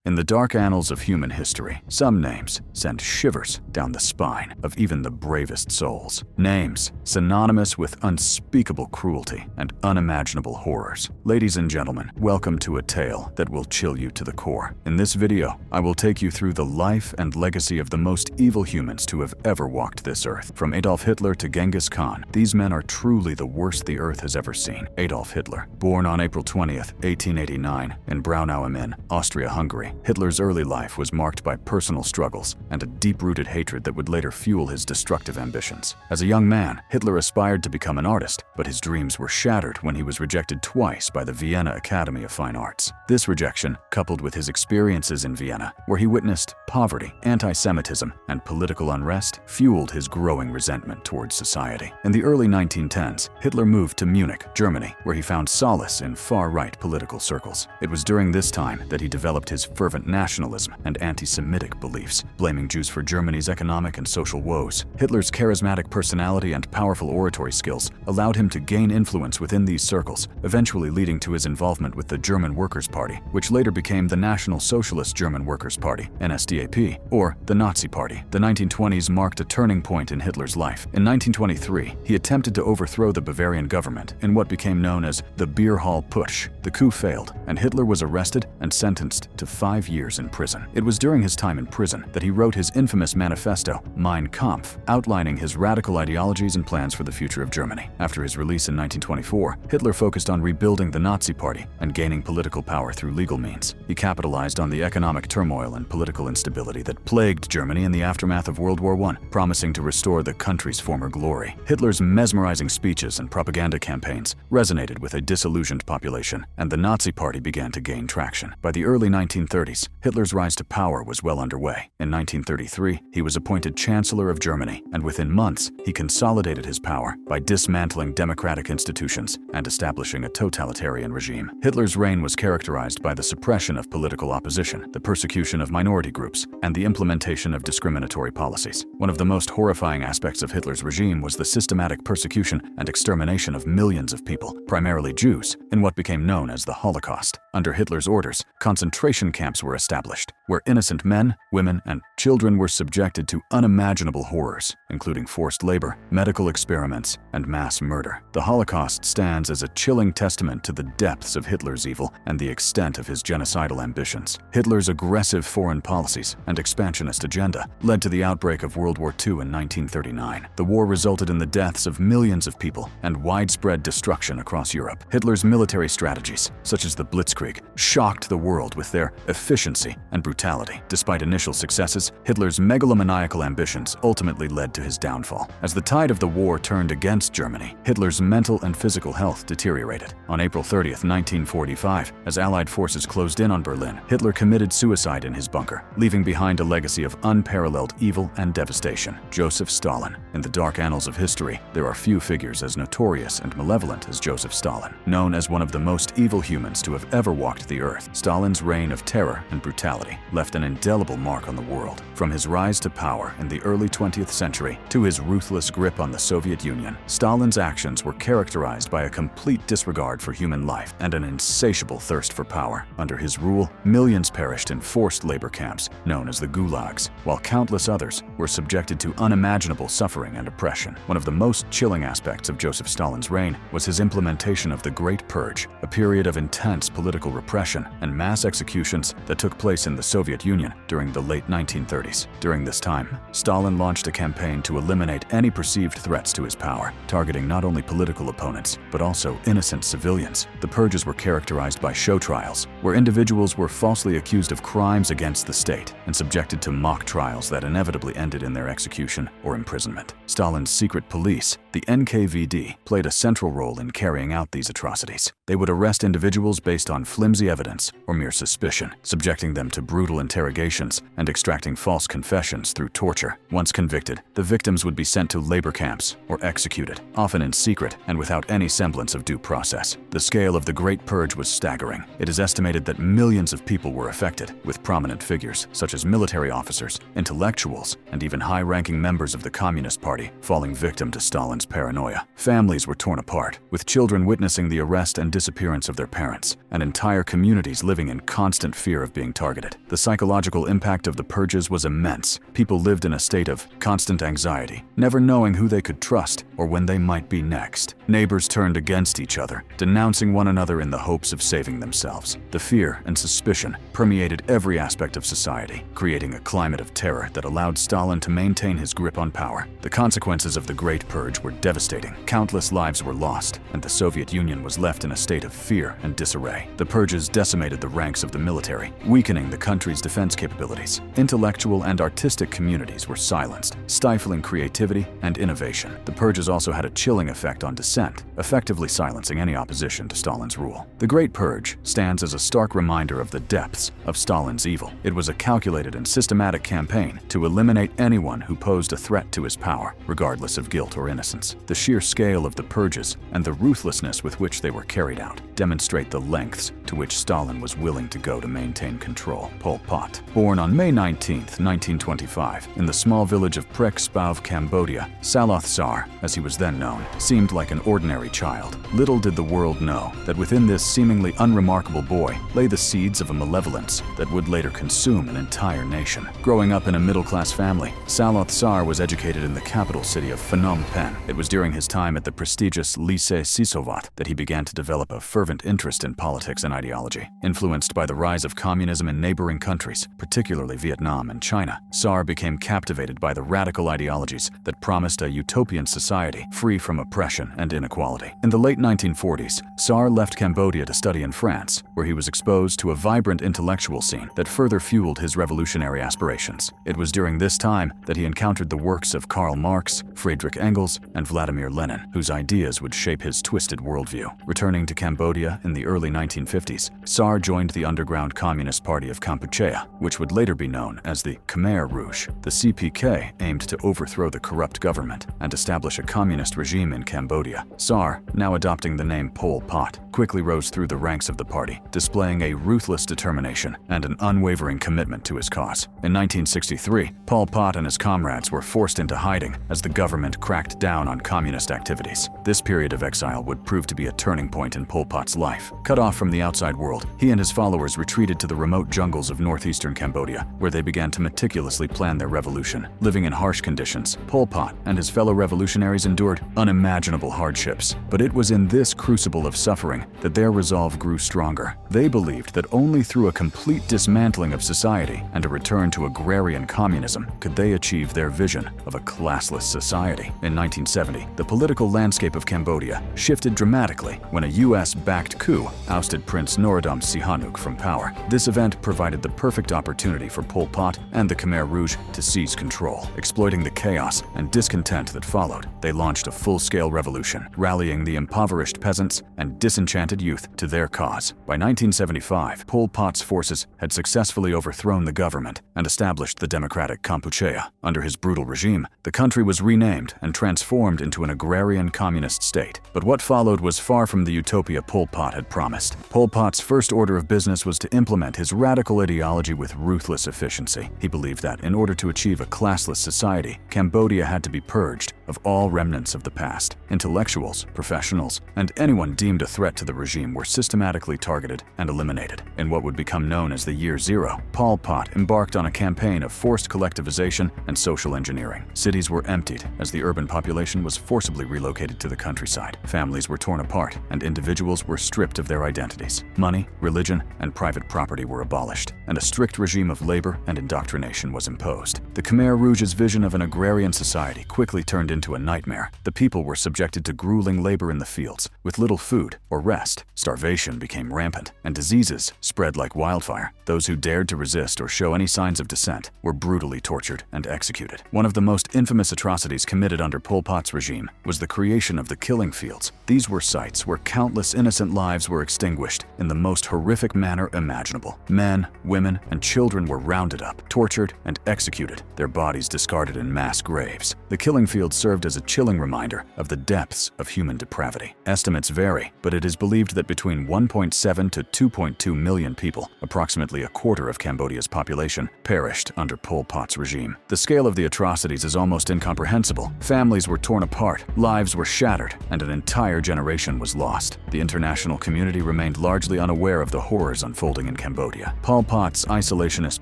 In the dark annals of human history, some names send shivers down the spine of even the bravest souls. Names synonymous with unspeakable cruelty and unimaginable horrors. Ladies and gentlemen, welcome to a tale that will chill you to the core. In this video, I will take you through the life and legacy of the most evil humans to have ever walked this earth. From Adolf Hitler to Genghis Khan, these men are truly the worst the earth has ever seen. Adolf Hitler, born on April 20th, 1889, in Braunau am Inn, Austria-Hungary, Hitler's early life was marked by personal struggles and a deep-rooted hatred that would later fuel his destructive ambitions. As a young man, Hitler aspired to become an artist, but his dreams were shattered when he was rejected twice by the Vienna Academy of Fine Arts. This rejection, coupled with his experiences in Vienna, where he witnessed poverty, anti-Semitism, and political unrest, fueled his growing resentment towards society. In the early 1910s, Hitler moved to Munich, Germany, where he found solace in far-right political circles. It was during this time that he developed his fervent nationalism and anti-Semitic beliefs, blaming Jews for Germany's economic and social woes. Hitler's charismatic personality and powerful oratory skills allowed him to gain influence within these circles, eventually leading to his involvement with the German Workers' Party, which later became the National Socialist German Workers' Party, NSDAP, or the Nazi Party. The 1920s marked a turning point in Hitler's life. In 1923, he attempted to overthrow the Bavarian government in what became known as the Beer Hall Putsch. The coup failed, and Hitler was arrested and sentenced to 5 years in prison. It was during his time in prison that he wrote his infamous manifesto, Mein Kampf, outlining his radical ideologies and plans for the future of Germany. After his release in 1924, Hitler focused on rebuilding the Nazi Party and gaining political power through legal means. He capitalized on the economic turmoil and political instability that plagued Germany in the aftermath of World War I, promising to restore the country's former glory. Hitler's mesmerizing speeches and propaganda campaigns resonated with a disillusioned population, and the Nazi Party began to gain traction. By the early 1930s, Hitler's rise to power was well underway. In 1933, he was appointed Chancellor of Germany, and within months, he consolidated his power by dismantling democratic institutions and establishing a totalitarian regime. Hitler's reign was characterized by the suppression of political opposition, the persecution of minority groups, and the implementation of discriminatory policies. One of the most horrifying aspects of Hitler's regime was the systematic persecution and extermination of millions of people, primarily Jews, in what became known as the Holocaust. Under Hitler's orders, concentration camps were established, where innocent men, women, and children were subjected to unimaginable horrors, including forced labor, medical experiments, and mass murder. The Holocaust stands as a chilling testament to the depths of Hitler's evil and the extent of his genocidal ambitions. Hitler's aggressive foreign policies and expansionist agenda led to the outbreak of World War II in 1939. The war resulted in the deaths of millions of people and widespread destruction across Europe. Hitler's military strategies, such as the Blitzkrieg, shocked the world with their efficiency and brutality. Despite initial successes, Hitler's megalomaniacal ambitions ultimately led to his downfall. As the tide of the war turned against Germany, Hitler's mental and physical health deteriorated. On April 30th, 1945, as Allied forces closed in on Berlin, Hitler committed suicide in his bunker, leaving behind a legacy of unparalleled evil and devastation. Joseph Stalin. In the dark annals of history, there are few figures as notorious and malevolent as Joseph Stalin. Known as one of the most evil humans to have ever walked the earth, Stalin's reign of terror and brutality left an indelible mark on the world. From his rise to power in the early 20th century to his ruthless grip on the Soviet Union, Stalin's actions were characterized by a complete disregard for human life and an insatiable thirst for power. Under his rule, millions perished in forced labor camps known as the gulags, while countless others were subjected to unimaginable suffering and oppression. One of the most chilling aspects of Joseph Stalin's reign was his implementation of the Great Purge, a period of intense political repression and mass executions that took place in the Soviet Union during the late 1930s. During this time, Stalin launched a campaign to eliminate any perceived threats to his power, targeting not only political opponents, but also innocent civilians. The purges were characterized by show trials, where individuals were falsely accused of crimes against the state and subjected to mock trials that inevitably ended in their execution or imprisonment. Stalin's secret police, the NKVD, played a central role in carrying out these atrocities. They would arrest individuals based on flimsy evidence or mere suspicion, subjecting them to brutal interrogations and extracting false confessions through torture. Once convicted, the victims would be sent to labor camps or executed, often in secret and without any semblance of due process. The scale of the Great Purge was staggering. It is estimated that millions of people were affected, with prominent figures such as military officers, intellectuals, and even high-ranking members of the Communist Party falling victim to Stalin's paranoia. Families were torn apart, with children witnessing the arrest and disappearance of their parents, and entire communities living in constant fear of being targeted. The psychological impact of the purges was immense. People lived in a state of constant anxiety, never knowing who they could trust or when they might be next. Neighbors turned against each other, denouncing one another in the hopes of saving themselves. The fear and suspicion permeated every aspect of society, creating a climate of terror that allowed Stalin to maintain his grip on power. The consequences of the Great Purge were devastating. Countless lives were lost, and the Soviet Union was left in a state of fear and disarray. The purges decimated the ranks of the military, weakening the country's defense capabilities. Intellectual and artistic communities were silenced, stifling creativity and innovation. The purges also had a chilling effect on dissent, effectively silencing any opposition to Stalin's rule. The Great Purge stands as a stark reminder of the depths of Stalin's evil. It was a calculated and systematic campaign to eliminate anyone who posed a threat to his power, regardless of guilt or innocence. The sheer scale of the purges and the ruthlessness with which they were carried out demonstrate the lengths to which Stalin was willing to go to maintain control. Pol Pot. Born on May 19, 1925, in the small village of Prek Spav, Cambodia, Saloth Sar, as he was then known, seemed like an ordinary child. Little did the world know that within this seemingly unremarkable boy lay the seeds of a malevolence that would later consume an entire nation. Growing up in a middle-class family, Saloth Sar was educated in the capital city of Phnom Penh. It was during his time at the prestigious Lycée Sisovat that he began to develop a fervent interest in politics and ideology. Influenced by the rise of communism in neighboring countries, particularly Vietnam and China, Sar became captivated by the radical ideologies that promised a utopian society free from oppression and inequality. In the late 1940s, Sar left Cambodia to study in France, where he was exposed to a vibrant intellectual scene that further fueled his revolutionary aspirations. It was during this time that he encountered the works of Karl Marx, Friedrich Engels, and Vladimir Lenin, whose ideas would shape his twisted worldview. Returning to Cambodia in the early 1950s, Sar joined the underground Communist Party of Kampuchea, which would later be known as the Khmer Rouge. The CPK aimed to overthrow the corrupt government and establish a communist regime in Cambodia. Sar, now adopting the name Pol Pot, quickly rose through the ranks of the party, displaying a ruthless determination and an unwavering commitment to his cause. In 1963, Pol Pot and his comrades were forced into hiding as the government cracked down on communist activities. This period of exile would prove to be a turning point in Pol Pot's life. Cut off from the outside world, he and his followers retreated to the remote jungles of northeastern Cambodia, where they began to meticulously plan their revolution. Living in harsh conditions, Pol Pot and his fellow revolutionaries endured unimaginable hardships. But it was in this crucible of suffering that their resolve grew stronger. They believed that only through a complete dismantling of society and a return to agrarian communism could they achieve their vision of a classless society. In 1970, the political landscape of Cambodia shifted dramatically when a US-backed coup ousted Prince Norodom Sihanouk from power. This event provided the perfect opportunity for Pol Pot and the Khmer Rouge to seize control. Exploiting the chaos and discontent that followed, they launched a full-scale revolution, rallying the impoverished peasants and disenchanted youth to their cause. By 1975, Pol Pot's forces had successfully overthrown the government and established the Democratic Kampuchea. Under his brutal regime, the country was renamed and transformed into an agrarian communist state. But what followed was far from the utopia Pol Pot had promised. Pol Pot's first order of business was to implement his radical ideology with ruthless efficiency. He believed that in order to achieve a classless society, Cambodia had to be purged of all remnants of the past. Intellectuals, professionals, and anyone deemed a threat to the regime were systematically targeted and eliminated. In what would become known as the Year Zero, Pol Pot embarked on a campaign of forced collectivization and social engineering. Cities were emptied as the urban population was forcibly relocated to the countryside. Families were torn apart and individuals were stripped of their identities. Money, religion, and private property were abolished, and a strict regime of labor and indoctrination was imposed. The Khmer Rouge's vision of an agrarian society quickly turned into a nightmare. The people were subjected to grueling labor in the fields, with little food or rest. Starvation became rampant, and diseases spread like wildfire. Those who dared to resist or show any signs of dissent were brutally tortured and executed. One of the most infamous atrocities committed under Pol Pot's regime was the creation of the killing fields. These were sites where countless innocent lives were extinguished in the most horrific manner imaginable. Men, women, and children were rounded up, tortured, and executed, their bodies discarded in mass graves. The killing fields served as a chilling reminder of the depths of human depravity. Estimates vary, but it is believed that between 1.7 to 2.2 million people, approximately a quarter of Cambodia's population, perished under Pol Pot's regime. The scale of the atrocities is almost incomprehensible. Families were torn apart, lives were shattered, and an entire generation was lost. The international community remained largely unaware of the horrors unfolding in Cambodia. Pol Pot's isolationist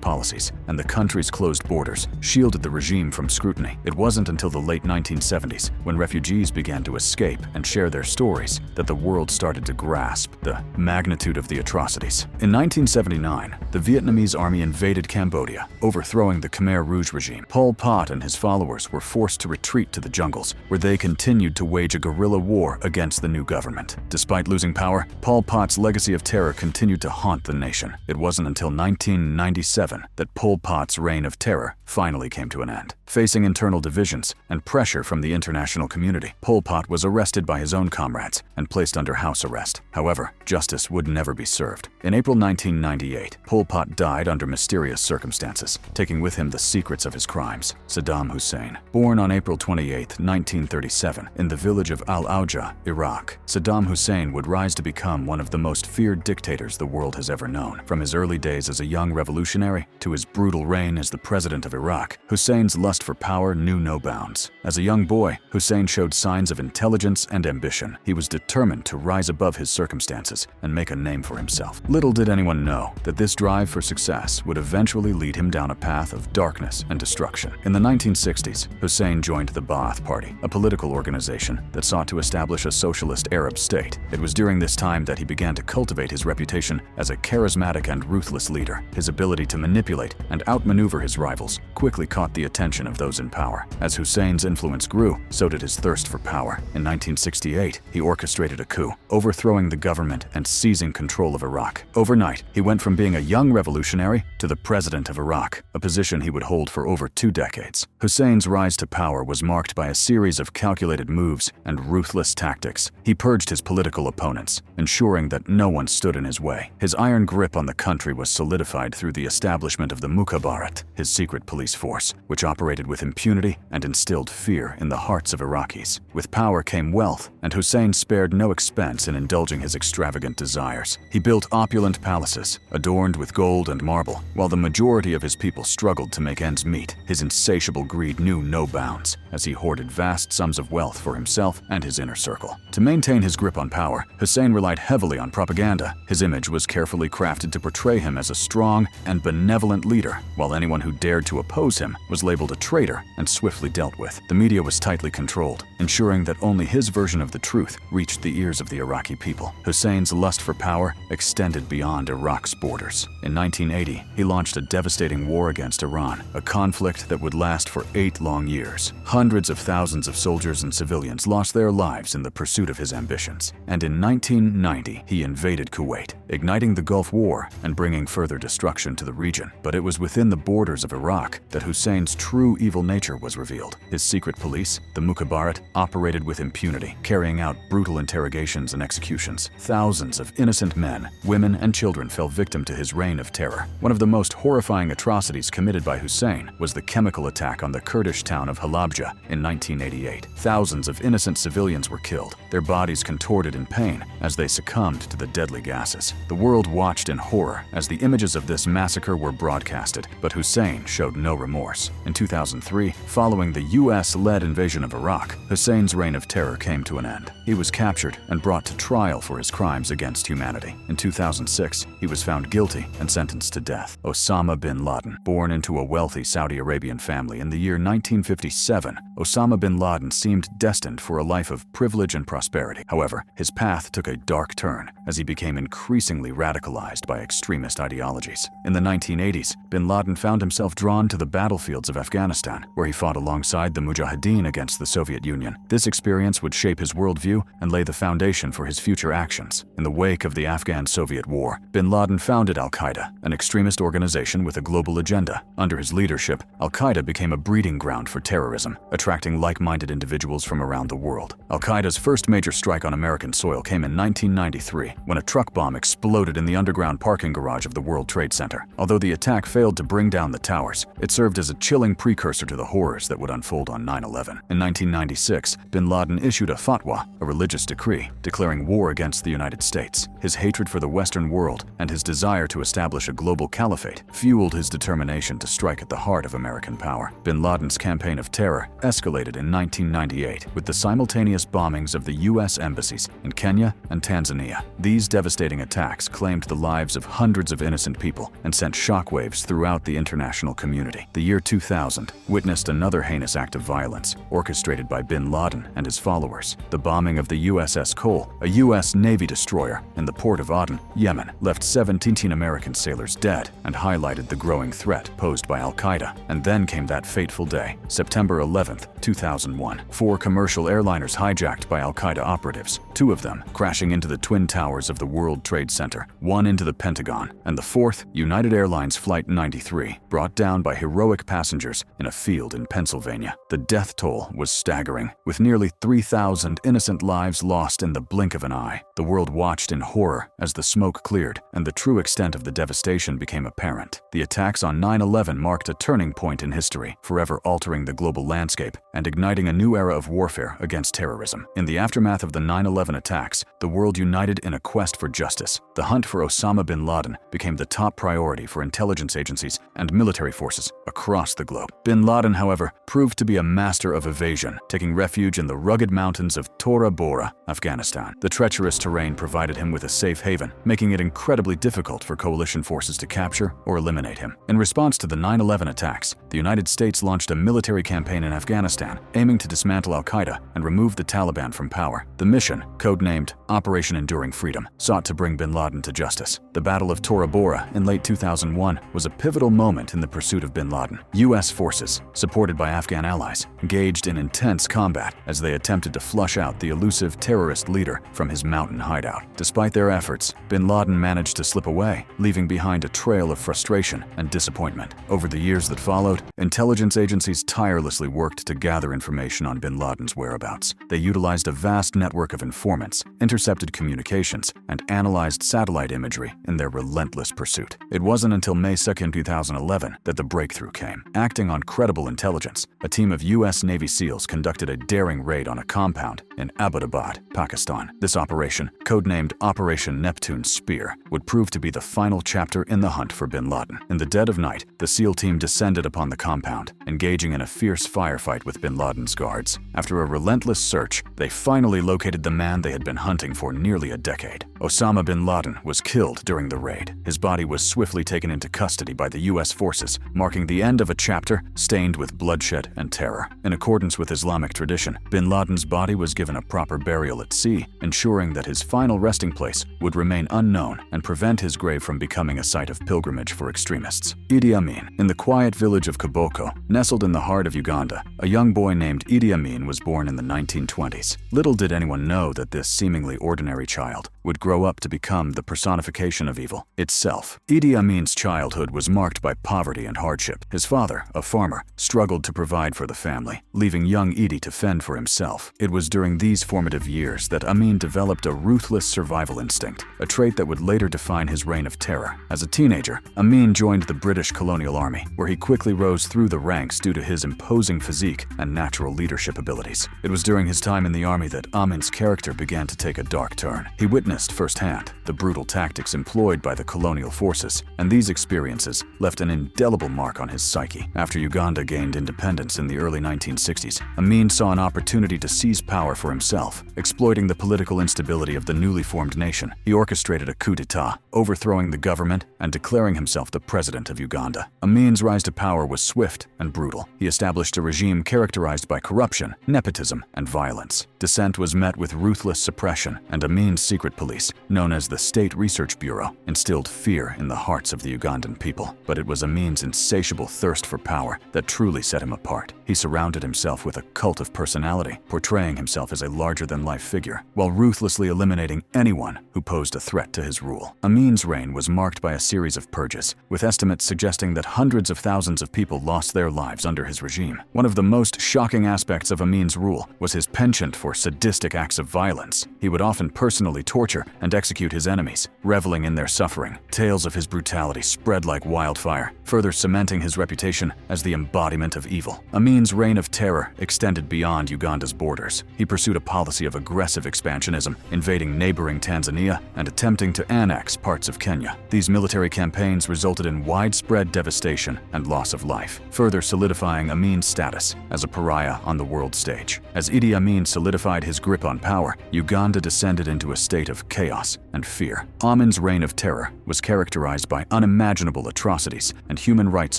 policies and the country's closed borders shielded the regime from scrutiny. It wasn't until the late 1970s, when refugees began to escape and share their stories, that the world started to grasp the magnitude of the atrocities. In 1979, the Vietnamese army invaded Cambodia, overthrowing the Khmer Rouge regime. Pol Pot and his followers were forced to retreat to the jungles, where they continued to wage a guerrilla war against the new government. Despite losing power, Pol Pot's legacy of terror continued to haunt the nation. It wasn't until 1997 that Pol Pot's reign of terror finally came to an end. Facing internal divisions and pressure from the international community, Pol Pot was arrested by his own comrades and placed under house arrest. However, justice would never be served. In April 1998, Pol Pot died under mysterious circumstances, taking with him the secrets of his crimes. Saddam Hussein. Born on April 28, 1937, in the village of Al-Auja, Iraq, Saddam Hussein would rise to become one of the most feared dictators the world has ever known. From his early days as a young revolutionary to his brutal reign as the president of Iraq, Hussein's lust for power knew no bounds. As a young boy, Hussein showed signs of intelligence and ambition. He was determined to rise above his circumstances and make a name for himself. Little did anyone know that this drive for success would eventually lead him down a path of darkness and destruction. In the 1960s, Hussein joined the Ba'ath Party, a political organization that sought to establish a socialist Arab state. It was during this time that he began to cultivate his reputation as a charismatic and ruthless leader. His ability to manipulate and outmaneuver his rivals quickly caught the attention of those in power. As Hussein's influence grew, so did his thirst for power. In 1968, he orchestrated a coup, overthrowing the government and seizing control of Iraq. Overnight, he went from being a young revolutionary to the president of Iraq, a position he would hold for over 2 decades. Hussein's rise to power was marked by a series of calculated moves and ruthless tactics. He purged his political opponents, ensuring that no one stood in his way. His iron grip on the country was solidified through the establishment of the Mukhabarat, his secret police force, which operated with impunity and instilled fear in the hearts of Iraqis. With power came wealth, and Hussein spared no expense in indulging his extravagant desires. He built opulent palaces, adorned with gold and marble, while the majority of his people struggled to make ends meet. His insatiable greed knew no bounds, as he hoarded vast sums of wealth for himself and his inner circle. To maintain his grip on power, Hussein relied heavily on propaganda. His image was carefully crafted to portray him as a strong and benevolent leader, while anyone who dared to oppose him was labeled a traitor and swiftly dealt with. The media was tightly controlled, ensuring that only his version of the truth reached the ears of the Iraqi people. Hussein's lust for power extended beyond Iraq's borders. In 1980, he launched a devastating war against Iran, a conflict that would last for 8 long years. Hundreds of thousands of soldiers and civilians lost their lives in the pursuit of his ambitions. And in 1990, he invaded Kuwait, igniting the Gulf War and bringing further destruction to the region. But it was within the borders of Iraq that Hussein's true evil nature was revealed. His secret police, the Mukhabarat, operated with impunity, carrying out brutal interrogations and executions. Thousands of innocent men, women, and children fell victim to his reign of terror. One of the most horrifying atrocities committed by Hussein was the chemical attack on the Kurdish town of Halabja in 1988. Thousands of innocent civilians were killed, their bodies contorted in pain as they succumbed to the deadly gases. The world watched in horror as the images of this massacre were broadcasted, but Hussein showed no remorse. In 2003, following the US-led invasion of Iraq, Hussein's reign of terror came to an end. He was captured and brought to trial for his crimes against humanity. In 2006, he was found guilty and sentenced to death. Osama bin Laden. Born into a wealthy Saudi Arabian family in the year 1957, Osama bin Laden seemed destined for a life of privilege and prosperity. However, his path took a dark turn as he became increasingly radicalized by extremist ideologies. In the 1980s, bin Laden found himself drawn to the battlefields of Afghanistan, where he fought alongside the Mujahideen against the Soviet Union. This experience would shape his worldview and lay the foundation for his future actions. In the wake of the Afghan-Soviet War, bin Laden founded Al-Qaeda, an extremist organization with a global agenda. Under his leadership, Al-Qaeda became a breeding ground for terrorism, attracting like-minded individuals from around the world. Al-Qaeda's first major strike on American soil came in 1993, when a truck bomb exploded in the underground parking garage of the World Trade Center. Although the attack failed to bring down the towers, it served as a chilling precursor to the horrors that would unfold on 9/11. In 1996, bin Laden issued a fatwa, a religious decree, declaring war against the United States. His hatred for the Western world and his desire to establish a global caliphate fueled his determination to strike at the heart of American power. Bin Laden's campaign of terror escalated in 1998 with the simultaneous bombings of the U.S. embassies in Kenya and Tanzania. These devastating attacks claimed the lives of hundreds of innocent people and sent shockwaves throughout the international community. The year 2000 witnessed another heinous act of violence orchestrated by bin Laden and his followers. The bombing of the USS Cole, a U.S. Navy destroyer in the port of Aden, Yemen, left 17 American sailors dead and highlighted the growing threat posed by Al-Qaeda. And then came that fateful day, September 11, 2001. 4 commercial airliners hijacked by Al-Qaeda operatives, 2 of them crashing into the twin towers of the World Trade Center, 1 into the Pentagon, and the 4th, United Airlines Flight 93, brought down by heroic passengers in a field in Pennsylvania. The death toll was staggering, with nearly 3,000 innocent lives lost in the blink of an eye. The world watched in horror as the smoke cleared and the true extent of the devastation became apparent. The attacks on 9/11 marked a turning point in history, forever altering the global landscape and igniting a new era of warfare against terrorism. In the aftermath of the 9/11 attacks, the world united in a quest for justice. The hunt for Osama bin Laden became the top priority for intelligence agencies and military forces across the globe. Bin Laden, however, proved to be a master of evasion, taking refuge in the rugged mountains of Tora Bora, Afghanistan. The treacherous terrain provided him with a safe haven, making it incredibly difficult for coalition forces to capture or eliminate him. In response to the 9/11 attacks, the United States launched a military campaign in Afghanistan, aiming to dismantle Al-Qaeda and remove the Taliban from power. The mission, codenamed Operation Enduring Freedom, sought to bring bin Laden to justice. The Battle of Tora Bora in late 2001 was a pivotal moment in the pursuit of bin Laden. U.S. forces, supported by Afghan allies, engaged in intense combat as they attempted to flush out the elusive terrorist leader from his mountain hideout. Despite their efforts, bin Laden managed to slip away, leaving behind a trail of frustration and disappointment. Over the years that followed, intelligence agencies tirelessly worked to gather information on bin Laden's whereabouts. They utilized a vast network of informants, intercepted communications, and analyzed satellite imagery in their relentless pursuit. It wasn't until May 2, 2011 that the breakthrough came. Acting on credible intelligence, a team of U.S. Navy SEALs conducted a daring raid on a compound in Abbottabad, Pakistan. This operation, codenamed Operation Neptune Spear, would prove to be the final chapter in the hunt for bin Laden. In the dead of night, the SEAL team descended upon the compound, engaging in a fierce firefight with bin Laden's guards. After a relentless search, they finally located the man they had been hunting for nearly a decade. Osama bin Laden was killed during the raid. His body was swiftly taken into custody by the U.S. forces, marking the end of a chapter stained with bloodshed and terror. In accordance with Islamic tradition, bin Laden's body was given a proper burial at sea, ensuring that his final resting place would remain unknown and prevent his grave from becoming a site of pilgrimage for extremists. Idi Amin. In the quiet village of Koboko, nestled in the heart of Uganda, a young boy named Idi Amin was born in the 1920s. Little did anyone know that this seemingly ordinary child would grow up to become the personification of evil itself. Idi Amin's childhood was marked by poverty and hardship. His father, a farmer, struggled to provide for the family, leaving young Idi to fend for himself. It was during these formative years that Amin developed a ruthless survival instinct, a trait that would later define his reign of terror. As a teenager, Amin joined the British colonial army, where he quickly rose through the ranks due to his imposing physique and natural leadership abilities. It was during his time in the army that Amin's character began to take a dark turn. He witnessed firsthand the brutal tactics employed by the colonial forces, and these experiences left an indelible mark on his psyche. After Uganda gained independence in the early 1960s, Amin saw an opportunity to seize power for himself. Exploiting the political instability of the newly formed nation, he orchestrated a coup d'etat, overthrowing the government and declaring himself the president of Uganda. Amin's rise to power was swift and brutal. He established a regime characterized by corruption, nepotism, and violence. Dissent was met with ruthless suppression, and Amin's secret police, known as the State Research Bureau, instilled fear in the hearts of the Ugandan people. But it was Amin's insatiable thirst for power that truly set him apart. He surrounded himself with a cult of personality, portraying himself as a larger-than-life figure, while ruthlessly eliminating anyone who posed a threat to his rule. Amin's reign was marked by a series of purges, with estimates suggesting that hundreds of thousands of people lost their lives under his regime. One of the most shocking aspects of Amin's rule was his penchant for sadistic acts of violence. He would often personally torture torture, and execute his enemies, reveling in their suffering. Tales of his brutality spread like wildfire, further cementing his reputation as the embodiment of evil. Amin's reign of terror extended beyond Uganda's borders. He pursued a policy of aggressive expansionism, invading neighboring Tanzania and attempting to annex parts of Kenya. These military campaigns resulted in widespread devastation and loss of life, further solidifying Amin's status as a pariah on the world stage. As Idi Amin solidified his grip on power, Uganda descended into a state of chaos and fear. Amin's reign of terror was characterized by unimaginable atrocities and human rights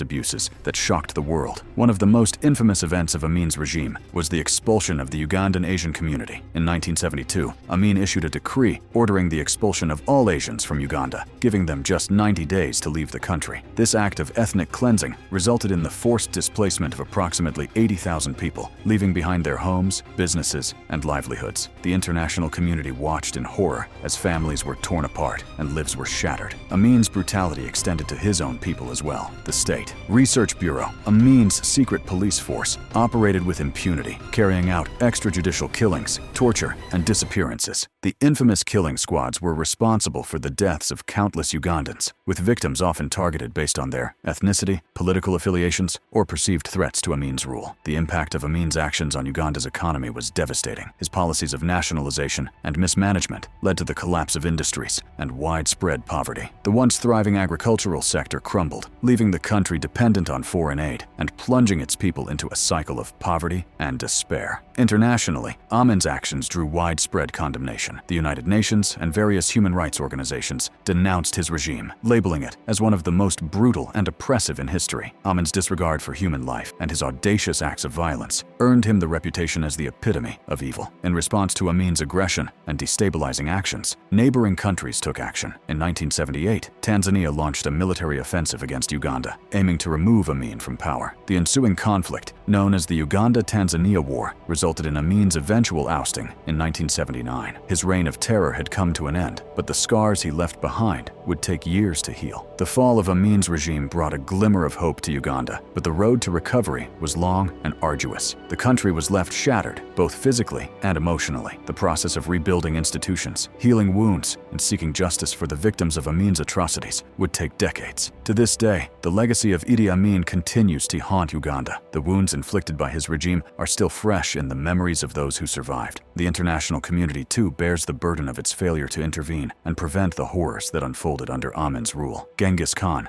abuses that shocked the world. One of the most infamous events of Amin's regime was the expulsion of the Ugandan Asian community. In 1972, Amin issued a decree ordering the expulsion of all Asians from Uganda, giving them just 90 days to leave the country. This act of ethnic cleansing resulted in the forced displacement of approximately 80,000 people, leaving behind their homes, businesses, and livelihoods. The international community watched in horror as families were torn apart and lives were shattered. Amin's brutality extended to his own people as well. The State Research Bureau, Amin's secret police force, operated with impunity, carrying out extrajudicial killings, torture, and disappearances. The infamous killing squads were responsible for the deaths of countless Ugandans, with victims often targeted based on their ethnicity, political affiliations, or perceived threats to Amin's rule. The impact of Amin's actions on Uganda's economy was devastating. His policies of nationalization and mismanagement led to the collapse of industries and widespread poverty. The once thriving agricultural sector crumbled, leaving the country dependent on foreign aid and plunging its people into a cycle of poverty and despair. Internationally, Amin's actions drew widespread condemnation. The United Nations and various human rights organizations denounced his regime, labeling it as one of the most brutal and oppressive in history. Amin's disregard for human life and his audacious acts of violence earned him the reputation as the epitome of evil. In response to Amin's aggression and destabilizing actions, neighboring countries took action. In 1978, Tanzania launched a military offensive against Uganda, aiming to remove Amin from power. The ensuing conflict, known as the Uganda-Tanzania War, resulted in Amin's eventual ousting in 1979. His reign of terror had come to an end, but the scars he left behind would take years to heal. The fall of Amin's regime brought a glimmer of hope to Uganda, but the road to recovery was long and arduous. The country was left shattered, both physically and emotionally. The process of rebuilding institutions, healing wounds, and seeking justice for the victims of Amin's atrocities would take decades. To this day, the legacy of Idi Amin continues to haunt Uganda. The wounds inflicted by his regime are still fresh in the memories of those who survived. The international community too bears the burden of its failure to intervene and prevent the horrors that unfolded under Amin's rule. Genghis Khan,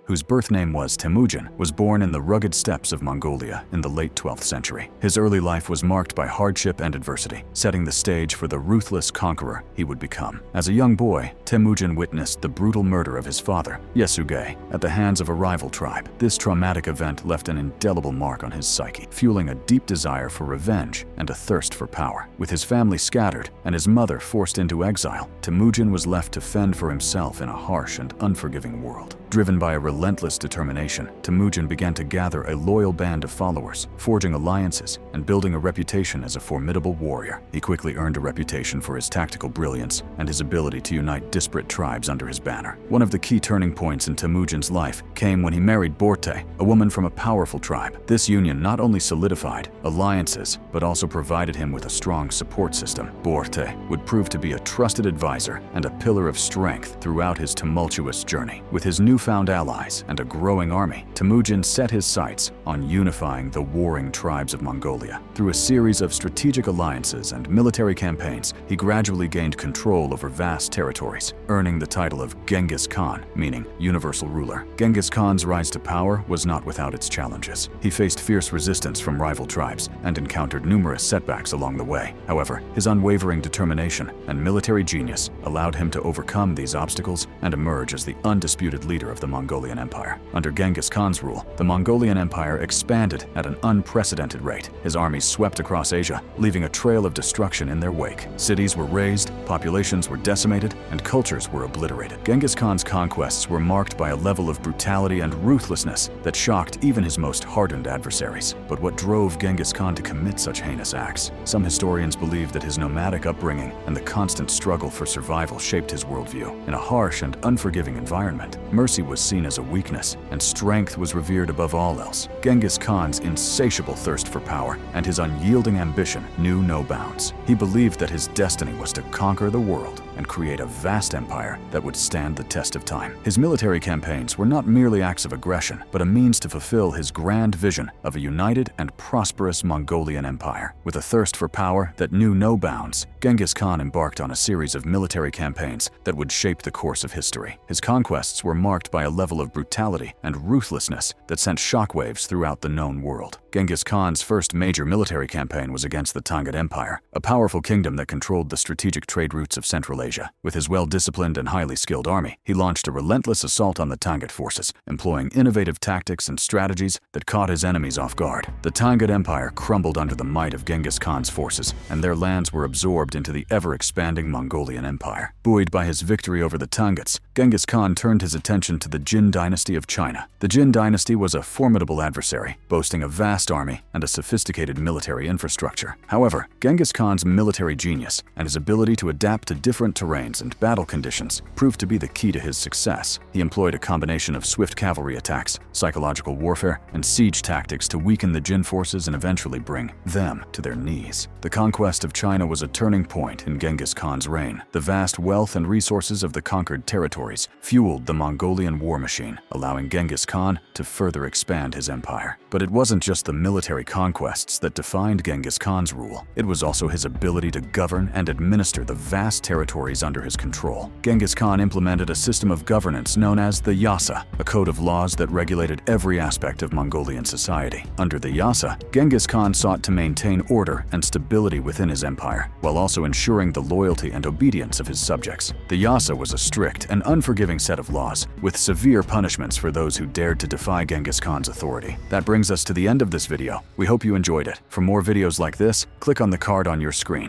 whose birth name was Temujin, was born in the rugged steppes of Mongolia in the late 12th century. His early life was marked by hardship and adversity, setting the stage for the ruthless conqueror he would become. As a young boy, Temujin witnessed the brutal murder of his father, Yesugei, at the hands of a rival tribe. This traumatic event left an indelible mark on his psyche, fueling a deep desire for revenge and a thirst for power. With his family scattered and his mother forced into exile, Temujin was left to fend for himself in a harsh and unforgiving world. Driven by a relentless determination, Temujin began to gather a loyal band of followers, forging alliances and building a reputation as a formidable warrior. He quickly earned a reputation for his tactical brilliance and his ability to unite disparate tribes under his banner. One of the key turning points in Temujin's life came when he married Borte, a woman from a powerful tribe. This union not only solidified alliances, but also provided him with a strong support system. Borte would prove to be a trusted advisor and a pillar of strength throughout his tumultuous journey. With his newfound allies and a growing army, Temujin set his sights on unifying the warring tribes of Mongolia. Through a series of strategic alliances and military campaigns, he gradually gained control over vast territories, earning the title of Genghis Khan, meaning universal ruler. Genghis Khan's rise to power was not without its challenges. He faced fierce resistance from rival tribes and encountered numerous setbacks along the way. However, his unwavering determination and military genius allowed him to overcome these obstacles and emerge as the undisputed leader of the Mongolian Empire. Under Genghis Khan's rule, the Mongolian Empire expanded at an unprecedented rate. His armies swept across Asia, leaving a trail of destruction in their wake. Cities were razed, populations were decimated, and cultures were obliterated. Genghis Khan's conquests were marked by a level of brutality and ruthlessness that shocked even his most hardened adversaries. But what drove Genghis Khan to commit such heinous acts? Some historians believe that his nomadic upbringing and the constant struggle for survival shaped his worldview. In a harsh and unforgiving environment, mercy was seen as a weakness, and strength was revered above all else. Genghis Khan's insatiable thirst for power and his unyielding ambition knew no bounds. He believed that his destiny was to conquer the world. and create a vast empire that would stand the test of time. His military campaigns were not merely acts of aggression, but a means to fulfill his grand vision of a united and prosperous Mongolian empire. With a thirst for power that knew no bounds, Genghis Khan embarked on a series of military campaigns that would shape the course of history. His conquests were marked by a level of brutality and ruthlessness that sent shockwaves throughout the known world. Genghis Khan's first major military campaign was against the Tangut Empire, a powerful kingdom that controlled the strategic trade routes of Central Asia. With his well-disciplined and highly skilled army, he launched a relentless assault on the Tangut forces, employing innovative tactics and strategies that caught his enemies off guard. The Tangut Empire crumbled under the might of Genghis Khan's forces, and their lands were absorbed into the ever-expanding Mongolian Empire. Buoyed by his victory over the Tanguts, Genghis Khan turned his attention to the Jin dynasty of China. The Jin dynasty was a formidable adversary, boasting a vast army and a sophisticated military infrastructure. However, Genghis Khan's military genius and his ability to adapt to different terrains and battle conditions proved to be the key to his success. He employed a combination of swift cavalry attacks, psychological warfare, and siege tactics to weaken the Jin forces and eventually bring them to their knees. The conquest of China was a turning point in Genghis Khan's reign. The vast wealth and resources of the conquered territories fueled the Mongolian war machine, allowing Genghis Khan to further expand his empire. But it wasn't just the military conquests that defined Genghis Khan's rule. It was also his ability to govern and administer the vast territories under his control. Genghis Khan implemented a system of governance known as the Yasa, a code of laws that regulated every aspect of Mongolian society. Under the Yasa, Genghis Khan sought to maintain order and stability within his empire, while also ensuring the loyalty and obedience of his subjects. The Yasa was a strict and unforgiving set of laws, with severe punishments for those who dared to defy Genghis Khan's authority. That brings us to the end of this video. We hope you enjoyed it. For more videos like this, click on the card on your screen.